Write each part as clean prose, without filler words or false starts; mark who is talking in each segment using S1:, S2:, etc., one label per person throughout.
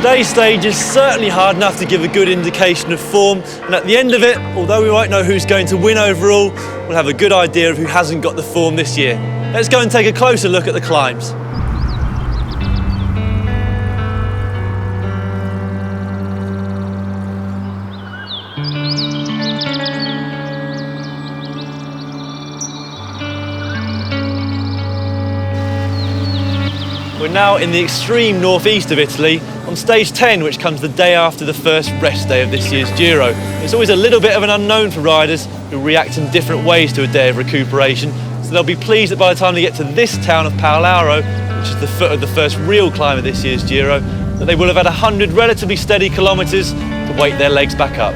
S1: Today's stage is certainly hard enough to give a good indication of form, and at the end of it, although we won't know who's going to win overall, we'll have a good idea of who hasn't got the form this year. Let's go and take a closer look at the climbs. We're now in the extreme northeast of Italy on stage 10, which comes the day after the first rest day of this year's Giro. It's always a little bit of an unknown for riders who react in different ways to a day of recuperation, so they'll be pleased that by the time they get to this town of Pavé, which is the foot of the first real climb of this year's Giro, that they will have had 100 relatively steady kilometres to wake their legs back up.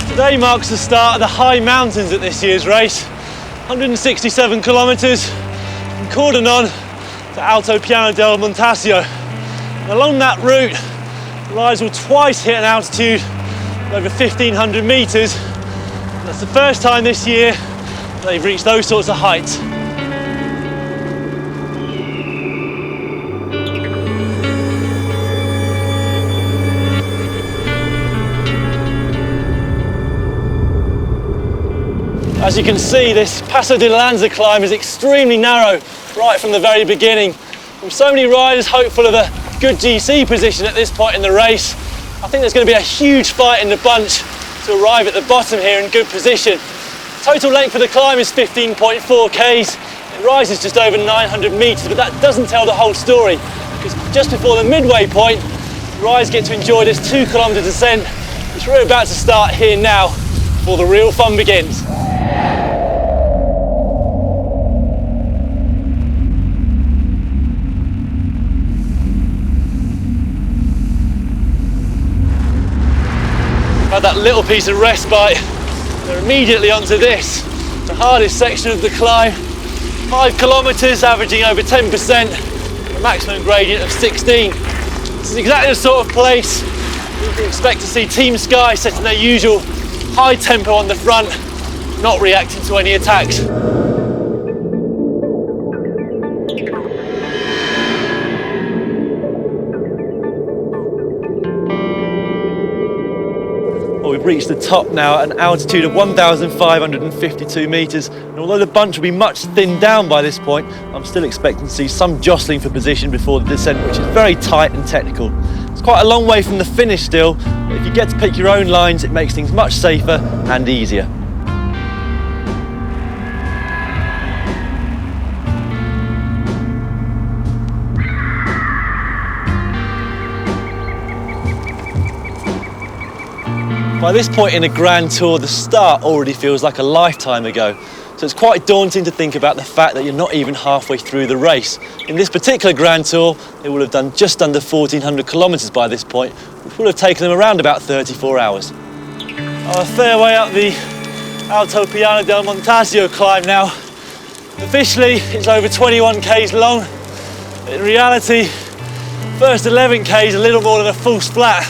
S1: Today marks the start of the high mountains at this year's race. 167 kilometres from Cordonon to Alto Piano del Montasio. And along that route, the riders will twice hit an altitude of over 1,500 metres. That's the first time this year they've reached those sorts of heights. As you can see, this Passo di Lanza climb is extremely narrow right from the very beginning. With so many riders hopeful of a good GC position at this point in the race, I think there's going to be a huge fight in the bunch to arrive at the bottom here in good position. Total length for the climb is 15.4 km. It rises just over 900 metres, but that doesn't tell the whole story, because just before the midway point, the riders get to enjoy this 2-kilometre descent, which we're about to start here now before the real fun begins. Had that little piece of respite, we're immediately onto this, the hardest section of the climb. 5 kilometres, averaging over 10%, a maximum gradient of 16. This is exactly the sort of place you can expect to see Team Sky setting their usual high tempo on the front, not reacting to any attacks. We've reached the top now at an altitude of 1,552 metres, and although the bunch will be much thinned down by this point, I'm still expecting to see some jostling for position before the descent, which is very tight and technical. It's quite a long way from the finish still, but if you get to pick your own lines, it makes things much safer and easier. By this point in a Grand Tour, the start already feels like a lifetime ago. So it's quite daunting to think about the fact that you're not even halfway through the race. In this particular Grand Tour, they will have done just under 1,400 kilometres by this point, which will have taken them around about 34 hours. A fair way up the Alto Piano del Montasio climb now. Officially, it's over 21 k's long. In reality, first 11 k's a little more than a full splat,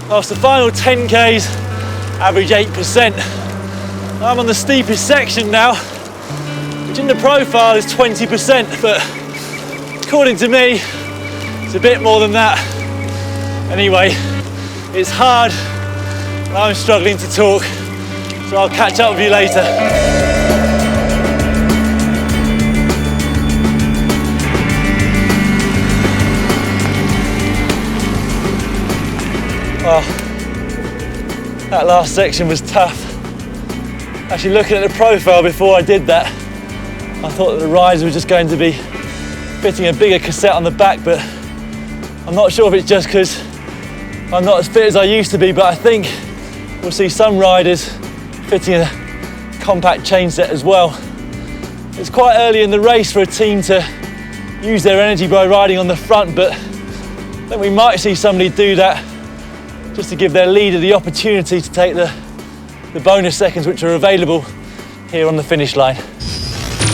S1: whilst the final 10 k's average 8%. I'm on the steepest section now, which in the profile is 20%, but according to me, it's a bit more than that. Anyway, it's hard, and I'm struggling to talk, so I'll catch up with you later. Well, that last section was tough. Actually, looking at the profile before I did that, I thought that the riders were just going to be fitting a bigger cassette on the back, but I'm not sure if it's just because I'm not as fit as I used to be, but I think we'll see some riders fitting a compact chain set as well. It's quite early in the race for a team to use their energy by riding on the front, but I think we might see somebody do that just to give their leader the opportunity to take the bonus seconds which are available here on the finish line.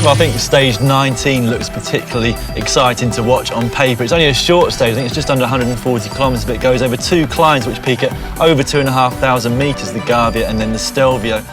S1: Well, I think stage 19 looks particularly exciting to watch on paper. It's only a short stage, I think it's just under 140 kilometres, but it goes over 2 climbs which peak at over 2,500 metres, the Gavia and then the Stelvio.